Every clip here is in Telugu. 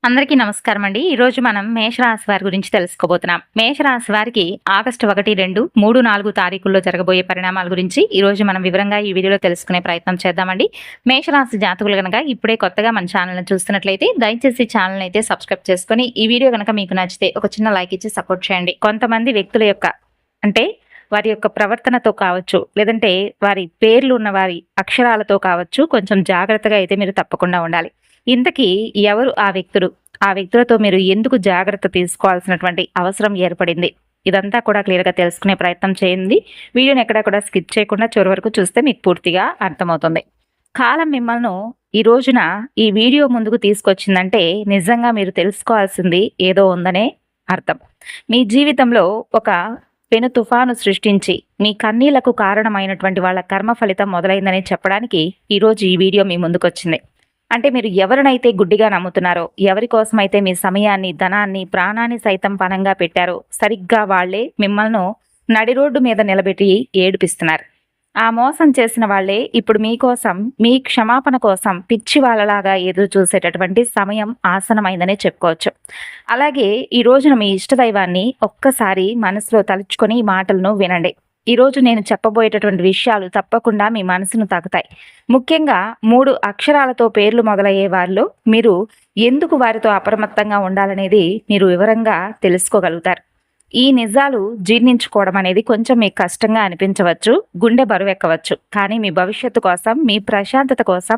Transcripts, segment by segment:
అందరికీ నమస్కారం అండి. ఈరోజు మనం మేషరాశి వారి గురించి తెలుసుకోబోతున్నాం. మేషరాశి వారికి ఆగస్టు 1, 2, 3, 4 తారీఖుల్లో జరగబోయే పరిణామాల గురించి ఈరోజు మనం వివరంగా ఈ వీడియోలో తెలుసుకునే ప్రయత్నం చేద్దామండి. మేషరాశి జాతకులు గనక ఇప్పుడే కొత్తగా మన ఛానల్ని చూస్తున్నట్లయితే దయచేసి ఛానల్ని అయితే సబ్స్క్రైబ్ చేసుకొని ఈ వీడియో గనక మీకు నచ్చితే ఒక చిన్న లైక్ ఇచ్చి సపోర్ట్ చేయండి. కొంతమంది వ్యక్తుల యొక్క అంటే వారి యొక్క ప్రవర్తనతో కావచ్చు, లేదంటే వారి పేర్లు ఉన్న వారి అక్షరాలతో కావచ్చు, కొంచెం జాగ్రత్తగా అయితే మీరు తప్పకుండా ఉండాలి. ఇంతకీ ఎవరు ఆ వ్యక్తులు? ఆ వ్యక్తులతో మీరు ఎందుకు జాగ్రత్త తీసుకోవాల్సినటువంటి అవసరం ఏర్పడింది? ఇదంతా కూడా క్లియర్‌గా తెలుసుకునే ప్రయత్నం చేయండి. వీడియోని ఎక్కడా కూడా స్కిప్ చేయకుండా చివరి వరకు చూస్తే మీకు పూర్తిగా అర్థమవుతుంది. కాలం మిమ్మల్ని ఈ రోజున ఈ వీడియో ముందుకు తీసుకొచ్చిందంటే నిజంగా మీరు తెలుసుకోవాల్సింది ఏదో ఉందనే అర్థం. మీ జీవితంలో ఒక పెను తుఫాను సృష్టించి మీ కన్నీళ్లకు కారణమైనటువంటి వాళ్ళ కర్మ ఫలితం మొదలైందని చెప్పడానికి ఈరోజు ఈ వీడియో మీ ముందుకొచ్చింది. అంటే మీరు ఎవరినైతే గుడ్డిగా నమ్ముతున్నారో, ఎవరి కోసమైతే మీ సమయాన్ని, ధనాన్ని, ప్రాణాన్ని సైతం పణంగా పెట్టారో, సరిగ్గా వాళ్లే మిమ్మల్ని నడి రోడ్డు మీద నిలబెట్టి ఏడిపిస్తున్నారు. ఆ మోసం చేసిన వాళ్లే ఇప్పుడు మీకోసం, మీ క్షమాపణ కోసం పిచ్చి వాళ్ళలాగా ఎదురు చూసేటటువంటి సమయం ఆసనమైందనే చెప్పుకోవచ్చు. అలాగే ఈ రోజున మీ ఇష్టదైవాన్ని ఒక్కసారి మనసులో తలుచుకొని ఈ మాటలను వినండి. ఈరోజు నేను చెప్పబోయేటటువంటి విషయాలు తప్పకుండా మీ మనసును తాకుతాయి. ముఖ్యంగా 3 అక్షరాలతో పేర్లు మొదలయ్యే వారిలో మీరు ఎందుకు వారితో అప్రమత్తంగా ఉండాలనేది మీరు వివరంగా తెలుసుకోగలుగుతారు. ఈ నిజాలు జీర్ణించుకోవడం అనేది కొంచెం మీకు కష్టంగా అనిపించవచ్చు, గుండె బరువెక్కవచ్చు. కానీ మీ భవిష్యత్తు కోసం, మీ ప్రశాంతత కోసం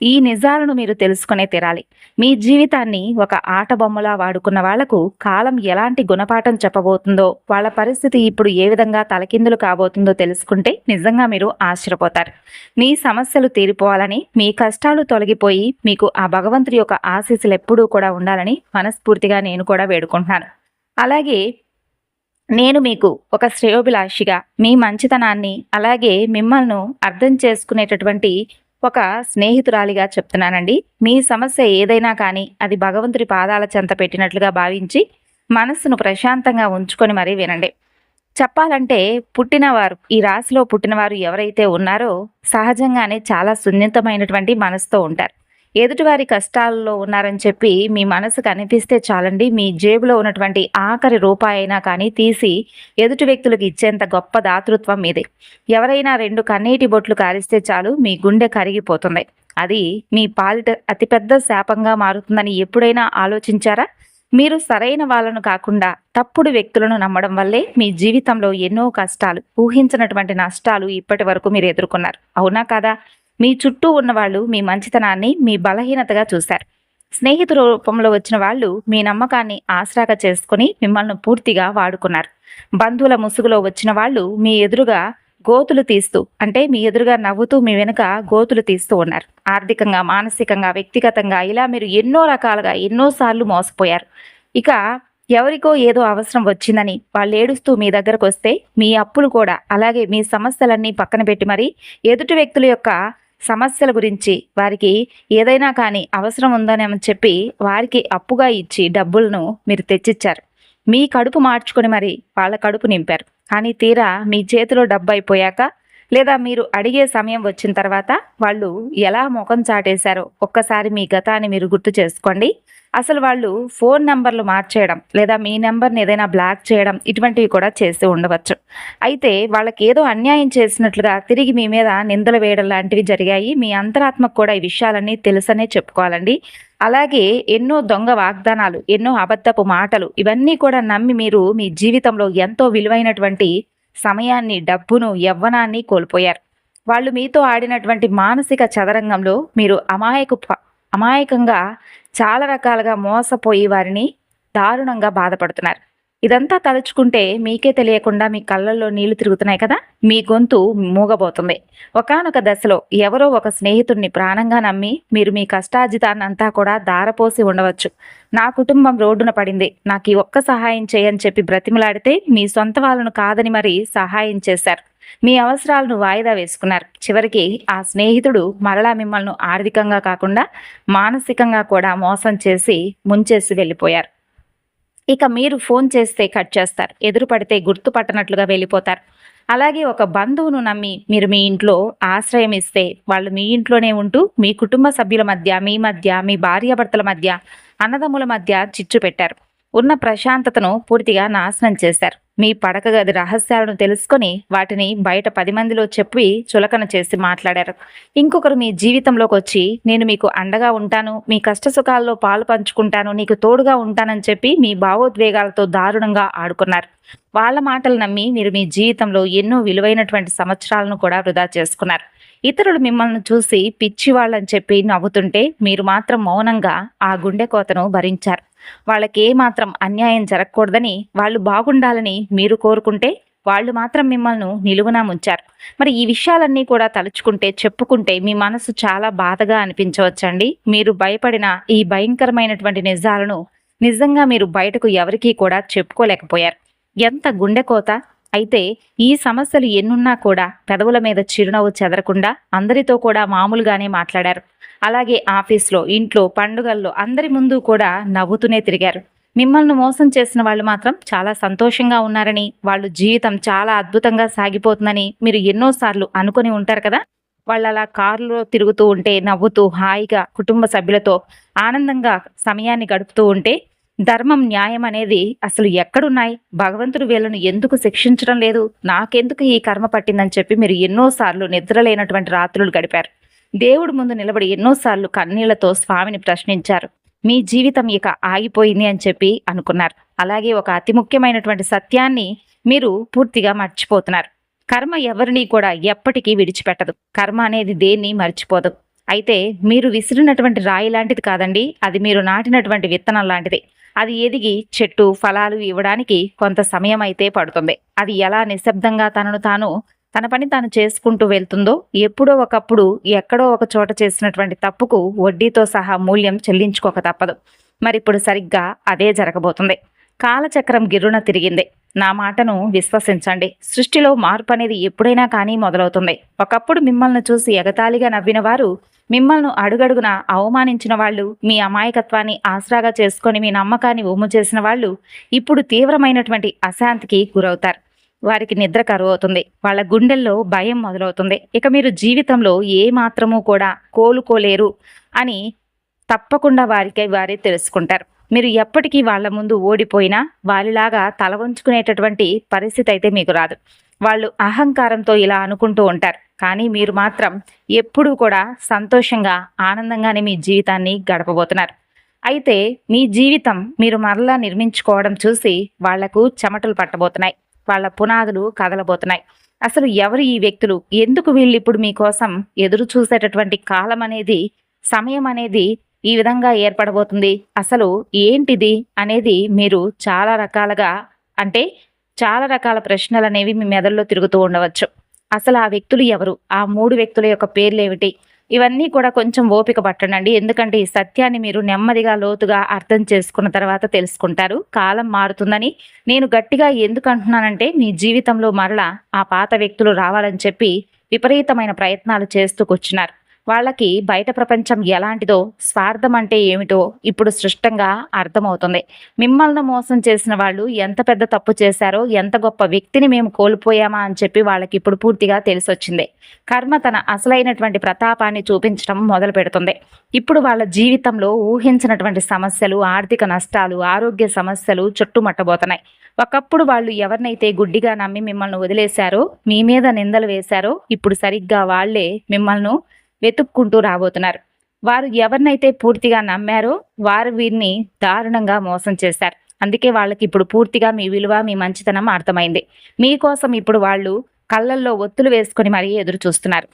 ఈ నిజాలను మీరు తెలుసుకునే తీరాలి. మీ జీవితాన్ని ఒక ఆట బొమ్మలా వాడుకున్న వాళ్లకు కాలం ఎలాంటి గుణపాఠం చెప్పబోతుందో, వాళ్ళ పరిస్థితి ఇప్పుడు ఏ విధంగా తలకిందులు కాబోతుందో తెలుసుకుంటే నిజంగా మీరు ఆశ్చర్యపోతారు. మీ సమస్యలు తీరిపోవాలని, మీ కష్టాలు తొలగిపోయి మీకు ఆ భగవంతుడి యొక్క ఆశీస్సులు ఎప్పుడూ కూడా ఉండాలని మనస్ఫూర్తిగా నేను కూడా వేడుకుంటున్నాను. అలాగే నేను మీకు ఒక శ్రేయోభిలాషిగా మీ మంచితనాన్ని, అలాగే మిమ్మల్ని అర్థం చేసుకునేటటువంటి ఒక స్నేహితురాలిగా చెప్తున్నానండి. మీ సమస్య ఏదైనా కానీ అది భగవంతుడి పాదాల చెంత పెట్టినట్లుగా భావించి మనస్సును ప్రశాంతంగా ఉంచుకొని మరీ వినండి. చెప్పాలంటే పుట్టినవారు, ఈ రాశిలో పుట్టినవారు ఎవరైతే ఉన్నారో సహజంగానే చాలా సున్నితమైనటువంటి మనసుతో ఉంటారు. ఎదుటివారి కష్టాల్లో ఉన్నారని చెప్పి మీ మనసుకు అనిపిస్తే చాలండి, మీ జేబులో ఉన్నటువంటి ఆఖరి రూపాయి అయినా కానీ తీసి ఎదుటి వ్యక్తులకు ఇచ్చేంత గొప్ప దాతృత్వం మీది. ఎవరైనా 2 కన్నీటి బొట్లు కారిస్తే చాలు మీ గుండె కరిగిపోతుంది. అది మీ పాలిట అతిపెద్ద శాపంగా మారుతుందని ఎప్పుడైనా ఆలోచించారా? మీరు సరైన వాళ్ళను కాకుండా తప్పుడు వ్యక్తులను నమ్మడం వల్లే మీ జీవితంలో ఎన్నో కష్టాలు, ఊహించినటువంటి నష్టాలు ఇప్పటి వరకు మీరు ఎదుర్కొన్నారు. అవునా కాదా? మీ చుట్టూ ఉన్నవాళ్ళు మీ మంచితనాన్ని మీ బలహీనతగా చూశారు. స్నేహితు రూపంలో వచ్చిన వాళ్ళు మీ నమ్మకాన్ని ఆసరాగా చేసుకుని మిమ్మల్ని పూర్తిగా వాడుకున్నారు. బంధువుల ముసుగులో వచ్చిన వాళ్ళు మీ ఎదురుగా గోతులు తీస్తూ, అంటే మీ ఎదురుగా నవ్వుతూ మీ వెనుక గోతులు తీస్తూ ఉన్నారు. ఆర్థికంగా, మానసికంగా, వ్యక్తిగతంగా ఇలా మీరు ఎన్నో రకాలుగా ఎన్నోసార్లు మోసపోయారు. ఇక ఎవరికో ఏదో అవసరం వచ్చిందని వాళ్ళు ఏడుస్తూ మీ దగ్గరకు వస్తే మీ అప్పులు కూడా, అలాగే మీ సమస్యలన్నీ పక్కన పెట్టి మరి ఎదుటి వ్యక్తుల యొక్క సమస్యల గురించి, వారికి ఏదైనా కానీ అవసరం ఉందని చెప్పి వారికి అప్పుగా ఇచ్చి డబ్బులను మీరు తెచ్చిచ్చారు. మీ కడుపు మార్చుకొని మరి వాళ్ళ కడుపు నింపారు. కానీ తీరా మీ చేతిలో డబ్బు అయిపోయాక, లేదా మీరు అడిగే సమయం వచ్చిన తర్వాత వాళ్ళు ఎలా ముఖం చాటేశారో ఒక్కసారి మీ గతాన్ని మీరు గుర్తు చేసుకోండి. అసలు వాళ్ళు ఫోన్ నెంబర్లు మార్చేయడం, లేదా మీ నెంబర్ని ఏదైనా బ్లాక్ చేయడం, ఇటువంటివి కూడా చేసి ఉండవచ్చు. అయితే వాళ్ళకి ఏదో అన్యాయం చేసినట్లుగా తిరిగి మీ మీద నిందలు వేయడం లాంటివి జరిగాయి. మీ అంతరాత్మకు కూడా ఈ విషయాలన్నీ తెలుసనే చెప్పుకోవాలండి. అలాగే ఎన్నో దొంగ వాగ్దానాలు, ఎన్నో అబద్ధపు మాటలు, ఇవన్నీ కూడా నమ్మి మీరు మీ జీవితంలో ఎంతో విలువైనటువంటి సమయాన్ని, డబ్బును, యవ్వనాన్ని కోల్పోయారు. వాళ్ళు మీతో ఆడినటువంటి మానసిక చదరంగంలో మీరు అమాయకంగా చాలా రకాలుగా మోసపోయి వారిని దారుణంగా బాధపడుతున్నారు. ఇదంతా తలుచుకుంటే మీకే తెలియకుండా మీ కళ్ళల్లో నీళ్లు తిరుగుతున్నాయి కదా, మీ గొంతు మూగబోతుంది. ఒకానొక దశలో ఎవరో ఒక స్నేహితుడిని ప్రాణంగా నమ్మి మీరు మీ కష్టార్జితాన్నంతా కూడా దారపోసి ఉండవచ్చు. నా కుటుంబం రోడ్డున పడింది, నాకు ఈ ఒక్క సహాయం చేయని చెప్పి బ్రతిమలాడితే మీ సొంత వాళ్ళను కాదని మరి సహాయం చేశారు. మీ అవసరాలను వాయిదా వేసుకున్నారు. చివరికి ఆ స్నేహితుడు మరలా మిమ్మల్ని ఆర్థికంగా కాకుండా మానసికంగా కూడా మోసం చేసి ముంచేసి వెళ్ళిపోయారు. ఇక మీరు ఫోన్ చేస్తే కట్ చేస్తారు, ఎదురు పడితే గుర్తుపట్టనట్లుగా వెళ్ళిపోతారు. అలాగే ఒక బంధువును నమ్మి మీరు మీ ఇంట్లో ఆశ్రయం ఇస్తే వాళ్ళు మీ ఇంట్లోనే ఉంటూ మీ కుటుంబ సభ్యుల మధ్య, మీ భార్యాభర్తల మధ్య అన్నదమ్ముల మధ్య చిచ్చు పెట్టారు. ఉన్న ప్రశాంతతను పూర్తిగా నాశనం చేశారు. మీ పడక గది రహస్యాలను తెలుసుకొని వాటిని బయట 10 మందిలో చెప్పి చులకన చేసి మాట్లాడారు. ఇంకొకరు మీ జీవితంలోకి వచ్చి నేను మీకు అండగా ఉంటాను, మీ కష్టసుఖాల్లో పాలు పంచుకుంటాను, నీకు తోడుగా ఉంటానని చెప్పి మీ భావోద్వేగాలతో దారుణంగా ఆడుకున్నారు. వాళ్ళ మాటలు నమ్మి మీరు మీ జీవితంలో ఎన్నో విలువైనటువంటి సంవత్సరాలను కూడా వృధా చేసుకున్నారు. ఇతరులు మిమ్మల్ని చూసి పిచ్చివాళ్ళని చెప్పి నవ్వుతుంటే మీరు మాత్రం మౌనంగా ఆ గుండె కోతను భరించారు. వాళ్ళకే మాత్రం అన్యాయం జరగకూడదని, వాళ్ళు బాగుండాలని మీరు కోరుకుంటే వాళ్ళు మాత్రం మిమ్మల్ని నిలువునా ముంచారు. మరి ఈ విషయాలన్నీ కూడా తలుచుకుంటే, చెప్పుకుంటే మీ మనసు చాలా బాధగా అనిపించవచ్చండి. మీరు భయపడిన ఈ భయంకరమైనటువంటి నిజాలను నిజంగా మీరు బయటకు ఎవరికీ కూడా చెప్పుకోలేకపోయారు. ఎంత గుండెకోత! అయితే ఈ సమస్యలు ఎన్నున్నా కూడా పెదవుల మీద చిరునవ్వు చెదరకుండా అందరితో కూడా మామూలుగానే మాట్లాడారు. అలాగే ఆఫీస్లో, ఇంట్లో, పండుగల్లో అందరి ముందు కూడా నవ్వుతూనే తిరిగారు. మిమ్మల్ని మోసం చేసిన వాళ్ళు మాత్రం చాలా సంతోషంగా ఉన్నారని, వాళ్ళు జీవితం చాలా అద్భుతంగా సాగిపోతుందని మీరు ఎన్నోసార్లు అనుకుని ఉంటారు కదా. వాళ్ళు అలా కారులో తిరుగుతూ ఉంటే నవ్వుతూ హాయిగా కుటుంబ సభ్యులతో ఆనందంగా సమయాన్ని గడుపుతూ ఉంటే ధర్మం, న్యాయం అనేది అసలు ఎక్కడున్నాయి? భగవంతుడు వీళ్ళను ఎందుకు శిక్షించడం లేదు? నాకెందుకు ఈ కర్మ పట్టిందని చెప్పి మీరు ఎన్నోసార్లు నిద్రలేనటువంటి రాత్రులు గడిపారు. దేవుడి ముందు నిలబడి ఎన్నోసార్లు కన్నీళ్లతో స్వామిని ప్రశ్నించారు. మీ జీవితం ఇక ఆగిపోయింది అని చెప్పి అనుకున్నారు. అలాగే ఒక అతి ముఖ్యమైనటువంటి సత్యాన్ని మీరు పూర్తిగా మర్చిపోతున్నారు. కర్మ ఎవరిని కూడా ఎప్పటికీ విడిచిపెట్టదు. కర్మ అనేది దేన్ని మర్చిపోదు. అయితే మీరు విసిరినటువంటి రాయి లాంటిది కాదండి, అది మీరు నాటినటువంటి విత్తనం లాంటిది. అది ఎదిగి చెట్టు ఫలాలు ఇవ్వడానికి కొంత సమయం అయితే పడుతుంది. అది ఎలా నిశ్శబ్దంగా తన పని తాను చేసుకుంటూ వెళ్తుందో, ఎప్పుడో ఒకప్పుడు ఎక్కడో ఒక చోట చేసినటువంటి తప్పుకు వడ్డీతో సహా మూల్యం చెల్లించుకోక తప్పదు. మరిప్పుడు సరిగ్గా అదే జరగబోతుంది. కాలచక్రం గిర్రున తిరిగింది. నా మాటను విశ్వసించండి. సృష్టిలో మార్పు అనేది ఎప్పుడైనా కానీ మొదలవుతుంది. ఒకప్పుడు మిమ్మల్ని చూసి ఎగతాళిగా నవ్విన వారు, మిమ్మల్ని అడుగడుగున అవమానించిన వాళ్ళు, మీ అమాయకత్వాన్ని ఆసరాగా చేసుకొని మీ నమ్మకాన్ని ఒమ్ము చేసిన వాళ్ళు ఇప్పుడు తీవ్రమైనటువంటి అశాంతికి గురవుతారు. వారికి నిద్ర కరువవుతుంది. వాళ్ళ గుండెల్లో భయం మొదలవుతుంది. ఇక మీరు జీవితంలో ఏ మాత్రమూ కూడా కోలుకోలేరు అని తప్పకుండా వారికై వారే తెలుసుకుంటారు. మీరు ఎప్పటికీ వాళ్ళ ముందు ఓడిపోయినా వారిలాగా తల వంచుకునేటటువంటి పరిస్థితి అయితే మీకు రాదు. వాళ్ళు అహంకారంతో ఇలా అనుకుంటూ ఉంటారు. కానీ మీరు మాత్రం ఎప్పుడూ కూడా సంతోషంగా, ఆనందంగానే మీ జీవితాన్ని గడపబోతున్నారు. అయితే మీ జీవితం మీరు మరలా నిర్మించుకోవడం చూసి వాళ్లకు చెమటలు పట్టబోతున్నాయి. వాళ్ళ పునాదులు కదలబోతున్నాయి. అసలు ఎవరు ఈ వ్యక్తులు? ఎందుకు వీళ్ళు ఇప్పుడు మీకోసం ఎదురు చూసేటటువంటి కాలం అనేది, సమయం అనేది ఈ విధంగా ఏర్పడబోతుంది? అసలు ఏంటిది అనేది మీరు చాలా రకాల ప్రశ్నలు అనేవి మీ మెదడులో తిరుగుతూ ఉండవచ్చు. అసలు ఆ వ్యక్తులు ఎవరు? ఆ 3 వ్యక్తుల యొక్క పేర్లు ఏమిటి? ఇవన్నీ కూడా కొంచెం ఓపిక పట్టండి. ఎందుకంటే ఈ సత్యాన్ని మీరు నెమ్మదిగా లోతుగా అర్థం చేసుకున్న తర్వాత తెలుసుకుంటారు. కాలం మారుతుందని నేను గట్టిగా ఎందుకు అంటున్నానంటే, మీ జీవితంలో మరలా ఆ పాత వ్యక్తులు రావాలని చెప్పి విపరీతమైన ప్రయత్నాలు చేస్తూ కూర్చున్నారు. వాళ్ళకి బయట ప్రపంచం ఎలాంటిదో, స్వార్థం అంటే ఏమిటో ఇప్పుడు స్పష్టంగా అర్థమవుతుంది. మిమ్మల్ని మోసం చేసిన వాళ్ళు ఎంత పెద్ద తప్పు చేశారో, ఎంత గొప్ప వ్యక్తిని మేము కోల్పోయామా అని చెప్పి వాళ్ళకి ఇప్పుడు పూర్తిగా తెలిసొచ్చింది. కర్మ తన అసలైనటువంటి ప్రతాపాన్ని చూపించడం మొదలు పెడుతుంది. ఇప్పుడు వాళ్ళ జీవితంలో ఊహించినటువంటి సమస్యలు, ఆర్థిక నష్టాలు, ఆరోగ్య సమస్యలు చుట్టుముట్టబోతున్నాయి. ఒకప్పుడు వాళ్ళు ఎవరినైతే గుడ్డిగా నమ్మి మిమ్మల్ని వదిలేశారో, మీ మీద నిందలు వేశారో, ఇప్పుడు సరిగ్గా వాళ్లే మిమ్మల్ని వెతుక్కుంటూ రాబోతున్నారు. వారు ఎవరినైతే పూర్తిగా నమ్మారో వారు వీరిని దారుణంగా మోసం చేశారు. అందుకే వాళ్ళకి ఇప్పుడు పూర్తిగా మీ విలువ, మీ మంచితనం అర్థమైంది. మీకోసం ఇప్పుడు వాళ్ళు కళ్ళల్లో ఒత్తులు వేసుకొని మరీ ఎదురు చూస్తున్నారు.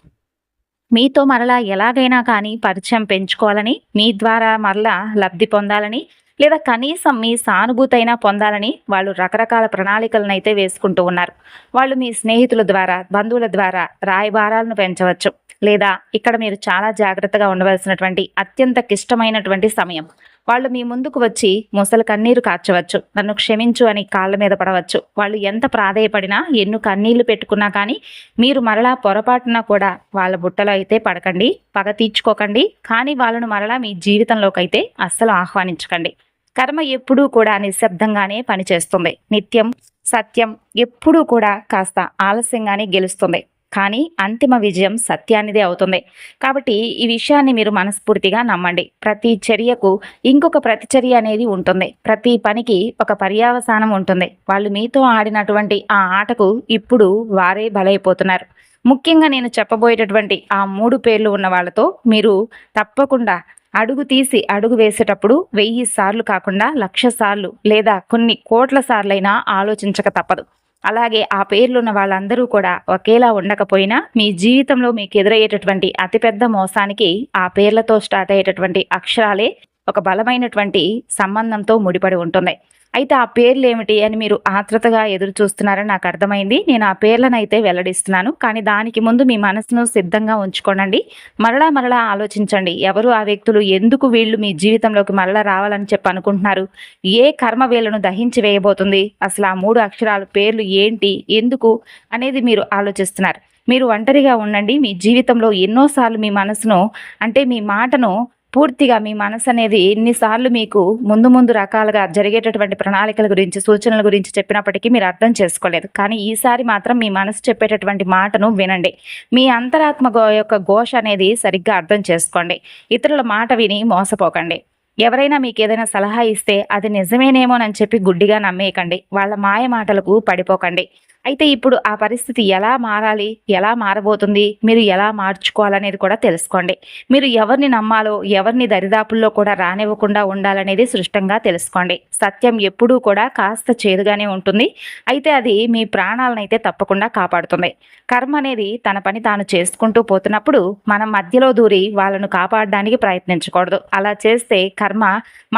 మీతో మరలా ఎలాగైనా కానీ పరిచయం పెంచుకోవాలని, మీ ద్వారా మరలా లబ్ధి పొందాలని, లేదా కనీసం మీ సానుభూతైనా పొందాలని వాళ్ళు రకరకాల ప్రణాళికలనైతే వేసుకుంటూ ఉన్నారు. వాళ్ళు మీ స్నేహితుల ద్వారా, బంధువుల ద్వారా రాయబారాలను పెంచవచ్చు. లేదా ఇక్కడ మీరు చాలా జాగ్రత్తగా ఉండవలసినటువంటి అత్యంత క్లిష్టమైనటువంటి సమయం. వాళ్ళు మీ ముందుకు వచ్చి ముసలి కన్నీరు కార్చవచ్చు. నన్ను క్షమించు అని కాళ్ళ మీద పడవచ్చు. వాళ్ళు ఎంత ప్రాధేయపడినా, ఎన్ను కన్నీళ్లు పెట్టుకున్నా కానీ మీరు మరలా పొరపాటున కూడా వాళ్ళ బుట్టలో అయితే పడకండి. పగ తీర్చుకోకండి. కానీ వాళ్ళను మరలా మీ జీవితంలోకి అయితే అస్సలు ఆహ్వానించకండి. కర్మ ఎప్పుడూ కూడా నిశ్శబ్దంగానే పనిచేస్తుంది. నిత్యం సత్యం ఎప్పుడూ కూడా కాస్త ఆలస్యంగానే గెలుస్తుంది. కానీ అంతిమ విజయం సత్యానిదే అవుతుంది. కాబట్టి ఈ విషయాన్ని మీరు మనస్ఫూర్తిగా నమ్మండి. ప్రతి చర్యకు ఇంకొక ప్రతిచర్య అనేది ఉంటుంది. ప్రతి పనికి ఒక పర్యవసానం ఉంటుంది. వాళ్ళు మీతో ఆడినటువంటి ఆ ఆటకు ఇప్పుడు వారే బలైపోతున్నారు. ముఖ్యంగా నేను చెప్పబోయేటటువంటి ఆ 3 పేర్లు ఉన్న వాళ్ళతో మీరు తప్పకుండా అడుగు తీసి అడుగు వేసేటప్పుడు 1000 సార్లు కాకుండా 1,00,000 సార్లు లేదా కొన్ని కోట్ల సార్లైనా ఆలోచించక తప్పదు. అలాగే ఆ పేర్లున్న వాళ్ళందరూ కూడా ఒకేలా ఉండకపోయినా మీ జీవితంలో మీకు ఎదురయ్యేటటువంటి అతిపెద్ద మోసానికి ఆ పేర్లతో స్టార్ట్ అయ్యేటటువంటి అక్షరాలే ఒక బలమైనటువంటి సంబంధంతో ముడిపడి ఉంటుంది. అయితే ఆ పేర్లు ఏమిటి అని మీరు ఆత్రుతగా ఎదురు చూస్తున్నారని నాకు అర్థమైంది. నేను ఆ పేర్లనైతే వెల్లడిస్తున్నాను. కానీ దానికి ముందు మీ మనసును సిద్ధంగా ఉంచుకోనండి. మరలా మరలా ఆలోచించండి. ఎవరు ఆ వ్యక్తులు? ఎందుకు వీళ్ళు మీ జీవితంలోకి మరలా రావాలని చెప్పి అనుకుంటున్నారు? ఏ కర్మ వీళ్ళను దహించి వేయబోతుంది? అసలు ఆ 3 అక్షరాల పేర్లు ఏంటి? ఎందుకు? అనేది మీరు ఆలోచిస్తున్నారు. మీరు ఒంటరిగా ఉండండి. మీ జీవితంలో ఎన్నోసార్లు మీ మనసును అంటే మీ మాటను పూర్తిగా మీ మనసు అనేది ఎన్నిసార్లు మీకు ముందు ముందు రకాలుగా జరిగేటటువంటి ప్రణాళికల గురించి, సూచనల గురించి చెప్పినప్పటికీ మీరు అర్థం చేసుకోలేదు. కానీ ఈసారి మాత్రం మీ మనసు చెప్పేటటువంటి మాటను వినండి. మీ అంతరాత్మ యొక్క ఘోష అనేది సరిగ్గా అర్థం చేసుకోండి. ఇతరుల మాట విని మోసపోకండి. ఎవరైనా మీకు ఏదైనా సలహా ఇస్తే అది నిజమేనేమోనని చెప్పి గుడ్డిగా నమ్మేయకండి. వాళ్ళ మాయ మాటలకు పడిపోకండి. అయితే ఇప్పుడు ఆ పరిస్థితి ఎలా మారాలి? ఎలా మారబోతుంది? మీరు ఎలా మార్చుకోవాలనేది కూడా తెలుసుకోండి. మీరు ఎవరిని నమ్మాలో, ఎవరిని దరిదాపుల్లో కూడా రానివ్వకుండా ఉండాలనేది స్పష్టంగా తెలుసుకోండి. సత్యం ఎప్పుడూ కూడా కాస్త చేదుగానే ఉంటుంది. అయితే అది మీ ప్రాణాలనైతే తప్పకుండా కాపాడుతుంది. కర్మ అనేది తన పని తాను చేసుకుంటూ పోతున్నప్పుడు మనం మధ్యలో దూరి వాళ్ళను కాపాడడానికి ప్రయత్నించకూడదు. అలా చేస్తే కర్మ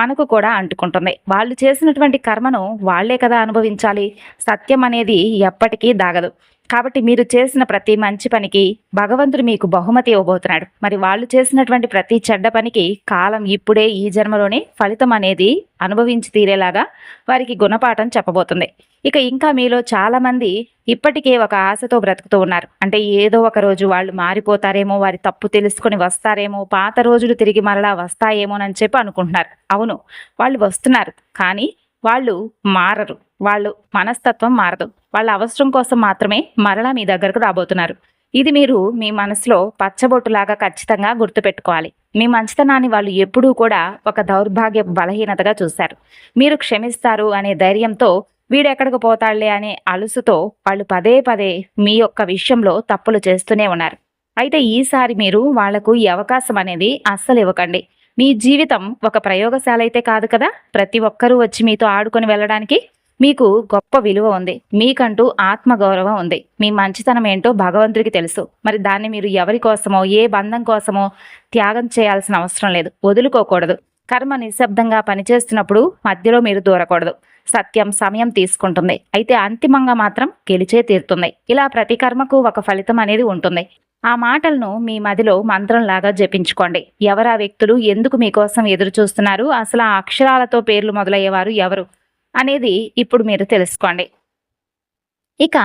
మనకు కూడా అంటుకుంటుంది. వాళ్ళు చేసినటువంటి కర్మను వాళ్లే కదా అనుభవించాలి. సత్యం అనేది ఎప్పటికీ దాగదు. కాబట్టి మీరు చేసిన ప్రతి మంచి పనికి భగవంతుడు మీకు బహుమతి ఇవ్వబోతున్నాడు. మరి వాళ్ళు చేసినటువంటి ప్రతి చెడ్డ పనికి కాలం ఇప్పుడే ఈ జన్మలోనే ఫలితం అనేది అనుభవించి తీరేలాగా వారికి గుణపాఠం చెప్పబోతుంది. ఇక ఇంకా మీలో చాలామంది ఇప్పటికే ఒక ఆశతో బ్రతుకుతూ ఉన్నారు. అంటే ఏదో ఒక రోజు వాళ్ళు మారిపోతారేమో, వారి తప్పు తెలుసుకొని వస్తారేమో, పాత రోజులు తిరిగి మరలా వస్తాయేమోనని చెప్పి అనుకుంటున్నారు. అవును, వాళ్ళు వస్తున్నారు. కానీ వాళ్ళు మారరు. వాళ్ళు మనస్తత్వం మారదు. వాళ్ళ అవసరం కోసం మాత్రమే మరలా మీ దగ్గరకు రాబోతున్నారు. ఇది మీరు మీ మనసులో పచ్చబొట్టులాగా ఖచ్చితంగా గుర్తుపెట్టుకోవాలి. మీ మంచితనాన్ని వాళ్ళు ఎప్పుడూ కూడా ఒక దౌర్భాగ్య బలహీనతగా చూశారు. మీరు క్షమిస్తారు అనే ధైర్యంతో వీడెక్కడికి పోతాళ్లే అనే అలుసుతో వాళ్ళు పదే పదే మీ యొక్క విషయంలో తప్పులు చేస్తూనే ఉన్నారు. అయితే ఈసారి మీరు వాళ్లకు ఈ అవకాశం అనేది అస్సలు ఇవ్వకండి. మీ జీవితం ఒక ప్రయోగశాల అయితే కాదు కదా. ప్రతి ఒక్కరూ వచ్చి మీతో ఆడుకొని వెళ్ళడానికి. మీకు గొప్ప విలువ ఉంది. మీకంటూ ఆత్మగౌరవం ఉంది. మీ మంచితనం ఏంటో భగవంతుడికి తెలుసు. మరి దాన్ని మీరు ఎవరి కోసమో, ఏ బంధం కోసమో త్యాగం చేయాల్సిన అవసరం లేదు. వదులుకోకూడదు. కర్మ నిశ్శబ్దంగా పనిచేస్తున్నప్పుడు మధ్యలో మీరు దూరకూడదు. సత్యం సమయం తీసుకుంటుంది. అయితే అంతిమంగా మాత్రం గెలిచే తీరుతుంది. ఇలా ప్రతి కర్మకు ఒక ఫలితం అనేది ఉంటుంది. ఆ మాటలను మీ మదిలో మంత్రంలాగా జపించుకోండి. ఎవరా వ్యక్తులు? ఎందుకు మీకోసం ఎదురు చూస్తున్నారు? అసలు ఆ అక్షరాలతో పేర్లు మొదలయ్యేవారు ఎవరు అనేది ఇప్పుడు మీరు తెలుసుకోండి. ఇక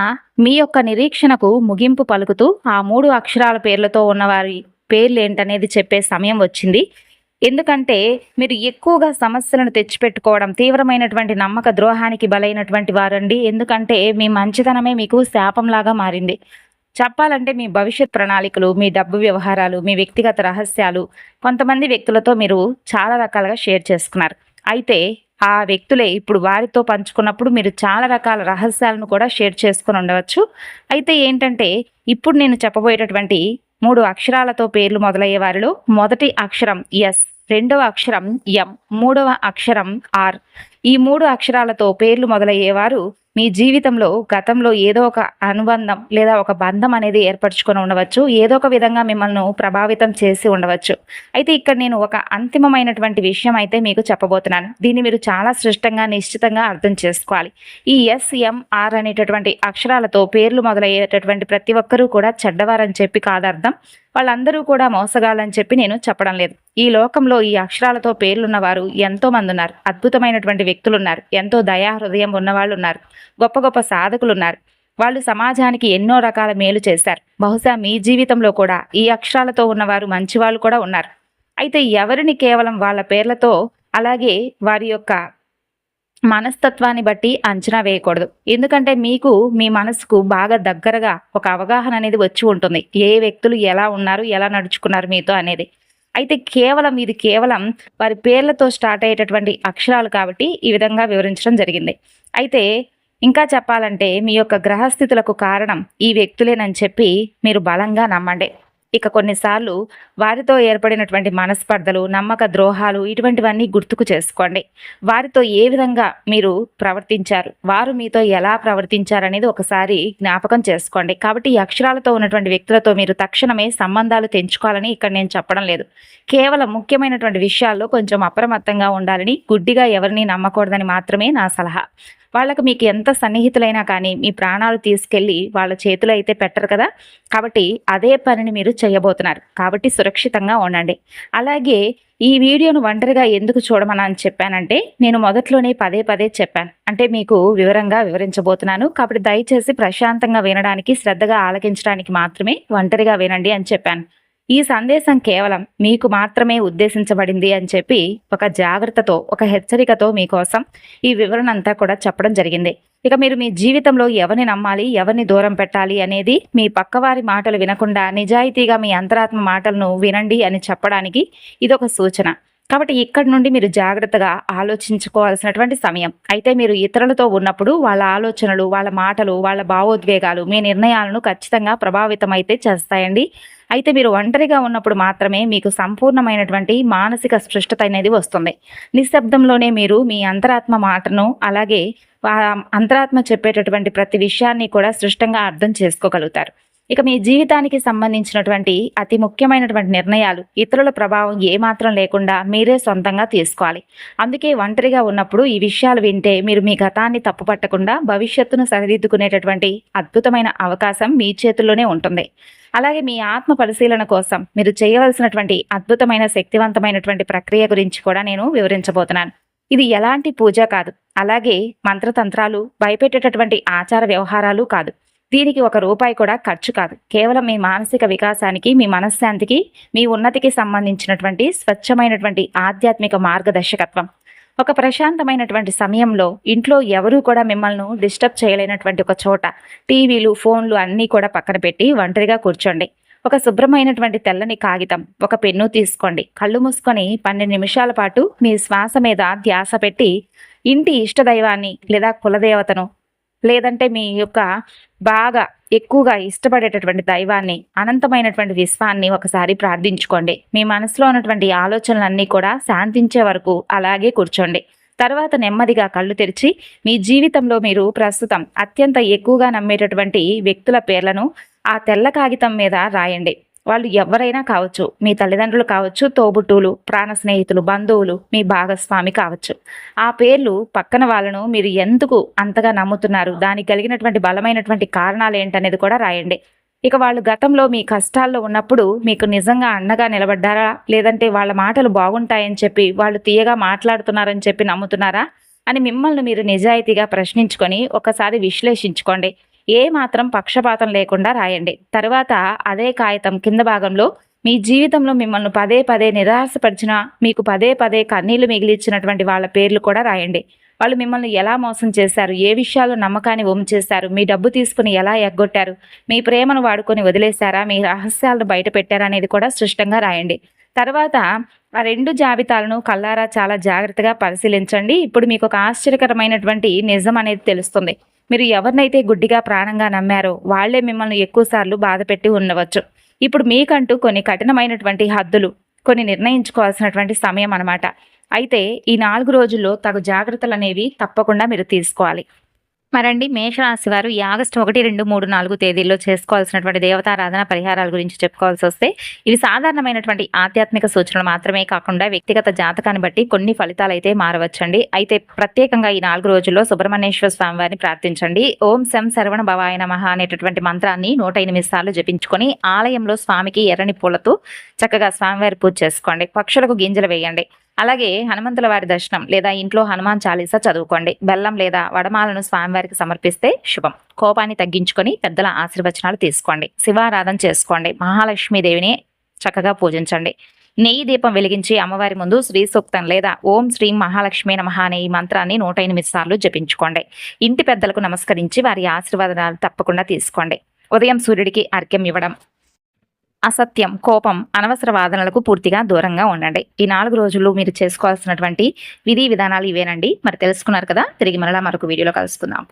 మీ యొక్క నిరీక్షణకు ముగింపు పలుకుతూ ఆ 3 అక్షరాల పేర్లతో ఉన్నవారి పేర్లు ఏంటనేది చెప్పే సమయం వచ్చింది. ఎందుకంటే మీరు ఎక్కువగా సమస్యలను తెచ్చిపెట్టుకోవడం, తీవ్రమైనటువంటి నమ్మక ద్రోహానికి బలైనటువంటి వారండి. ఎందుకంటే మీ మంచితనమే మీకు శాపంలాగా మారింది. చెప్పాలంటే మీ భవిష్యత్ ప్రణాళికలు, మీ డబ్బు వ్యవహారాలు, మీ వ్యక్తిగత రహస్యాలు కొంతమంది వ్యక్తులతో మీరు చాలా రకాలుగా షేర్ చేసుకున్నారు. అయితే ఆ వ్యక్తులే ఇప్పుడు వారితో పంచుకున్నప్పుడు మీరు చాలా రకాల రహస్యాలను కూడా షేర్ చేసుకుని ఉండవచ్చు. అయితే ఏంటంటే ఇప్పుడు నేను చెప్పబోయేటటువంటి 3 అక్షరాలతో పేర్లు మొదలయ్యే వారిలో మొదటి అక్షరం ఎస్, రెండవ అక్షరం ఎం, మూడవ అక్షరం ఆర్. ఈ 3 అక్షరాలతో పేర్లు మొదలయ్యేవారు మీ జీవితంలో గతంలో ఏదో ఒక అనుబంధం లేదా ఒక బంధం అనేది ఏర్పరచుకొని ఉండవచ్చు. ఏదో ఒక విధంగా మిమ్మల్ని ప్రభావితం చేసి ఉండవచ్చు. అయితే ఇక్కడ నేను ఒక అంతిమమైనటువంటి విషయం అయితే మీకు చెప్పబోతున్నాను. దీన్ని మీరు చాలా స్పష్టంగా, నిశ్చితంగా అర్థం చేసుకోవాలి. ఈ ఎస్ఎంఆర్ అనేటటువంటి అక్షరాలతో పేర్లు మొదలయ్యేటటువంటి ప్రతి ఒక్కరూ కూడా చెడ్డవారని చెప్పి కాదర్థం. వాళ్ళందరూ కూడా మోసగాళ్ళని చెప్పి నేను చెప్పడం లేదు. ఈ లోకంలో ఈ అక్షరాలతో పేర్లున్నవారు ఎంతో మంది ఉన్నారు. అద్భుతమైనటువంటి వ్యక్తులు ఉన్నారు. ఎంతో దయా హృదయం ఉన్నవాళ్ళు ఉన్నారు. గొప్ప గొప్ప సాధకులు ఉన్నారు. వాళ్ళు సమాజానికి ఎన్నో రకాల మేలు చేశారు. బహుశా మీ జీవితంలో కూడా ఈ అక్షరాలతో ఉన్నవారు మంచివాళ్ళు కూడా ఉన్నారు. అయితే ఎవరిని కేవలం వాళ్ళ పేర్లతో అలాగే వారి యొక్క మనస్తత్వాన్ని బట్టి అంచనా వేయకూడదు. ఎందుకంటే మీకు మీ మనసుకు బాగా దగ్గరగా ఒక అవగాహన అనేది వచ్చి ఉంటుంది. ఏ వ్యక్తులు ఎలా ఉన్నారు, ఎలా నడుచుకున్నారు మీతో అనేది. అయితే ఇది కేవలం వారి పేర్లతో స్టార్ట్ అయ్యేటటువంటి అక్షరాలు కాబట్టి ఈ విధంగా వివరించడం జరిగింది. అయితే ఇంకా చెప్పాలంటే మీ యొక్క గ్రహస్థితులకు కారణం ఈ వ్యక్తులేనని చెప్పి మీరు బలంగా నమ్మండి. ఇక కొన్నిసార్లు వారితో ఏర్పడినటువంటి మనస్పర్ధలు, నమ్మక ద్రోహాలు ఇటువంటివన్నీ గుర్తుకు చేసుకోండి. వారితో ఏ విధంగా మీరు ప్రవర్తించారు, వారు మీతో ఎలా ప్రవర్తించారనేది ఒకసారి జ్ఞాపకం చేసుకోండి. కాబట్టి ఈ అక్షరాలతో ఉన్నటువంటి వ్యక్తులతో మీరు తక్షణమే సంబంధాలు తెంచుకోవాలని ఇక్కడ నేను చెప్పడం లేదు. కేవలం ముఖ్యమైనటువంటి విషయాల్లో కొంచెం అప్రమత్తంగా ఉండాలని, గుడ్డిగా ఎవరిని నమ్మకూడదని మాత్రమే నా సలహా. వాళ్ళకు మీకు ఎంత సన్నిహితులైనా కానీ మీ ప్రాణాలు తీసుకెళ్ళి వాళ్ళ చేతిలో అయితే పెట్టరు కదా. కాబట్టి అదే పనిని మీరు చేయబోతున్నారు. కాబట్టి సురక్షితంగా ఉండండి. అలాగే ఈ వీడియోను ఒంటరిగా ఎందుకు చూడమని చెప్పానంటే, నేను మొదట్లోనే పదే పదే చెప్పాను. అంటే మీకు వివరంగా వివరించబోతున్నాను. కాబట్టి దయచేసి ప్రశాంతంగా వినడానికి, శ్రద్ధగా ఆలకించడానికి మాత్రమే ఒంటరిగా వినండి అని చెప్పాను. ఈ సందేశం కేవలం మీకు మాత్రమే ఉద్దేశించబడింది అని చెప్పి ఒక జాగ్రత్తతో, ఒక హెచ్చరికతో మీకోసం ఈ వివరణ అంతా కూడా చెప్పడం జరిగింది. ఇక మీరు మీ జీవితంలో ఎవరిని నమ్మాలి, ఎవరిని దూరం పెట్టాలి అనేది మీ పక్కవారి మాటలు వినకుండా నిజాయితీగా మీ అంతరాత్మ మాటలను వినండి అని చెప్పడానికి ఇదొక సూచన. కాబట్టి ఇక్కడి నుండి మీరు జాగ్రత్తగా ఆలోచించుకోవాల్సినటువంటి సమయం. అయితే మీరు ఇతరులతో ఉన్నప్పుడు వాళ్ళ ఆలోచనలు, వాళ్ళ మాటలు, వాళ్ళ భావోద్వేగాలు మీ నిర్ణయాలను ఖచ్చితంగా ప్రభావితమైతే చేస్తాయండి. అయితే మీరు ఒంటరిగా ఉన్నప్పుడు మాత్రమే మీకు సంపూర్ణమైనటువంటి మానసిక స్పష్టత అనేది వస్తుంది. నిశ్శబ్దంలోనే మీరు మీ అంతరాత్మ మాటను, అలాగే అంతరాత్మ చెప్పేటటువంటి ప్రతి విషయాన్ని కూడా స్పష్టంగా అర్థం చేసుకోగలుగుతారు. ఇక మీ జీవితానికి సంబంధించినటువంటి అతి ముఖ్యమైనటువంటి నిర్ణయాలు ఇతరుల ప్రభావం ఏమాత్రం లేకుండా మీరే సొంతంగా తీసుకోవాలి. అందుకే ఒంటరిగా ఉన్నప్పుడు ఈ విషయాలు వింటే మీరు మీ గతాన్ని తప్పుపట్టకుండా భవిష్యత్తును సరిదిద్దుకునేటటువంటి అద్భుతమైన అవకాశం మీ చేతుల్లోనే ఉంటుంది. అలాగే మీ ఆత్మ పరిశీలన కోసం మీరు చేయవలసినటువంటి అద్భుతమైన శక్తివంతమైనటువంటి ప్రక్రియ గురించి కూడా నేను వివరించబోతున్నాను. ఇది ఎలాంటి పూజ కాదు, అలాగే మంత్రతంత్రాలు, భయపెట్టేటటువంటి ఆచార వ్యవహారాలు కాదు. దీనికి ₹1 కూడా ఖర్చు కాదు. కేవలం మీ మానసిక వికాసానికి, మీ మనశ్శాంతికి, మీ ఉన్నతికి సంబంధించినటువంటి స్వచ్ఛమైనటువంటి ఆధ్యాత్మిక మార్గదర్శకత్వం. ఒక ప్రశాంతమైనటువంటి సమయంలో ఇంట్లో ఎవరూ కూడా మిమ్మల్ని డిస్టర్బ్ చేయలేనటువంటి ఒక చోట టీవీలు, ఫోన్లు అన్నీ కూడా పక్కన పెట్టి ఒంటరిగా కూర్చోండి. ఒక శుభ్రమైనటువంటి తెల్లని కాగితం, ఒక పెన్ను తీసుకోండి. కళ్ళు మూసుకొని 12 నిమిషాల పాటు మీ శ్వాస మీద ధ్యాస పెట్టి ఇంటి ఇష్టదైవాన్ని లేదా కులదేవతను, లేదంటే మీ యొక్క బాగా ఎక్కువగా ఇష్టపడేటటువంటి దైవాన్ని, అనంతమైనటువంటి విశ్వాన్ని ఒకసారి ప్రార్థించుకోండి. మీ మనసులో ఉన్నటువంటి ఆలోచనలన్నీ కూడా శాంతించే వరకు అలాగే కూర్చోండి. తర్వాత నెమ్మదిగా కళ్ళు తెరిచి మీ జీవితంలో మీరు ప్రస్తుతం అత్యంత ఎక్కువగా నమ్మేటటువంటి వ్యక్తుల పేర్లను ఆ తెల్ల కాగితం మీద రాయండి. వాళ్ళు ఎవరైనా కావచ్చు, మీ తల్లిదండ్రులు కావచ్చు, తోబుట్టువులు, ప్రాణ స్నేహితులు, బంధువులు, మీ భాగస్వామి కావచ్చు. ఆ పేర్లు పక్కన వాళ్ళను మీరు ఎందుకు అంతగా నమ్ముతున్నారు, దానికి కలిగినటువంటి బలమైనటువంటి కారణాలు ఏంటనేది కూడా రాయండి. ఇక వాళ్ళు గతంలో మీ కష్టాల్లో ఉన్నప్పుడు మీకు నిజంగా అండగా నిలబడ్డారా, లేదంటే వాళ్ళ మాటలు బాగుంటాయని చెప్పి వాళ్ళు తీయగా మాట్లాడుతున్నారని చెప్పి నమ్ముతున్నారా అని మిమ్మల్ని మీరు నిజాయితీగా ప్రశ్నించుకొని ఒకసారి విశ్లేషించుకోండి. ఏ మాత్రం పక్షపాతం లేకుండా రాయండి. తర్వాత అదే కాగితం కింద భాగంలో మీ జీవితంలో మిమ్మల్ని పదే పదే నిరాశపరిచిన, మీకు పదే పదే కన్నీళ్లు మిగిలిచ్చినటువంటి వాళ్ళ పేర్లు కూడా రాయండి. వాళ్ళు మిమ్మల్ని ఎలా మోసం చేశారు, ఏ విషయాల్లో నమ్మకాన్ని వమ్ము చేశారు, మీ డబ్బు తీసుకుని ఎలా ఎగ్గొట్టారు, మీ ప్రేమను వాడుకొని వదిలేశారా, మీ రహస్యాలను బయట పెట్టారా అనేది కూడా స్పష్టంగా రాయండి. తర్వాత ఆ 2 జాబితాలను కళ్ళారా చాలా జాగ్రత్తగా పరిశీలించండి. ఇప్పుడు మీకు ఒక ఆశ్చర్యకరమైనటువంటి నిజం అనేది తెలుస్తుంది. మీరు ఎవరినైతే గుడ్డిగా ప్రాణంగా నమ్మారో వాళ్లే మిమ్మల్ని ఎక్కువసార్లు బాధపెట్టి ఉండవచ్చు. ఇప్పుడు మీకంటూ కొన్ని కఠినమైనటువంటి హద్దులు, కొన్ని నిర్ణయించుకోవాల్సినటువంటి సమయం అన్నమాట. అయితే ఈ 4 రోజుల్లో తగు జాగ్రత్తలు అనేవి తప్పకుండా మీరు తీసుకోవాలి. మరండి, మేషరాశి వారు ఈ ఆగస్టు 1, 2, 3, 4 తేదీల్లో చేసుకోవాల్సినటువంటి దేవతారాధన పరిహారాల గురించి చెప్పుకోవాల్సి వస్తే, ఇవి సాధారణమైనటువంటి ఆధ్యాత్మిక సూచనలు మాత్రమే కాకుండా వ్యక్తిగత జాతకాన్ని బట్టి కొన్ని ఫలితాలు అయితే మారవచ్చండి. అయితే ప్రత్యేకంగా ఈ 4 రోజుల్లో సుబ్రహ్మణ్యేశ్వర స్వామి వారిని ప్రార్థించండి. ఓం శం శరవణ భవాయ నమః అనేటటువంటి మంత్రాన్ని 108 సార్లు జపించుకొని ఆలయంలో స్వామికి ఎర్రని పూలతో చక్కగా స్వామివారి పూజ చేసుకోండి. పక్షులకు గింజలు వేయండి. అలాగే హనుమంతుల వారి దర్శనం లేదా ఇంట్లో హనుమాన్ చాలీసా చదువుకోండి. బెల్లం లేదా వడమాలను స్వామివారికి సమర్పిస్తే శుభం. కోపాన్ని తగ్గించుకొని పెద్దల ఆశీర్వచనాలు తీసుకోండి. శివారాధన చేసుకోండి. మహాలక్ష్మీదేవిని చక్కగా పూజించండి. నెయ్యి దీపం వెలిగించి అమ్మవారి ముందు శ్రీ సూక్తం లేదా ఓం శ్రీం మహాలక్ష్మి నమః అనే ఈ మంత్రాన్ని 108 సార్లు జపించుకోండి. ఇంటి పెద్దలకు నమస్కరించి వారి ఆశీర్వాదాలు తప్పకుండా తీసుకోండి. ఉదయం సూర్యుడికి అర్ఘ్యం ఇవ్వడం, అసత్యం, కోపం, అనవసర వాదనలకు పూర్తిగా దూరంగా ఉండండి. ఈ 4 రోజులు మీరు చేసుకోవాల్సినటువంటి విధి విధానాలు ఇవేనండి. మరి తెలుసుకున్నారు కదా, తిరిగి మరలా మరొక వీడియోలో కలుసుకుందాం.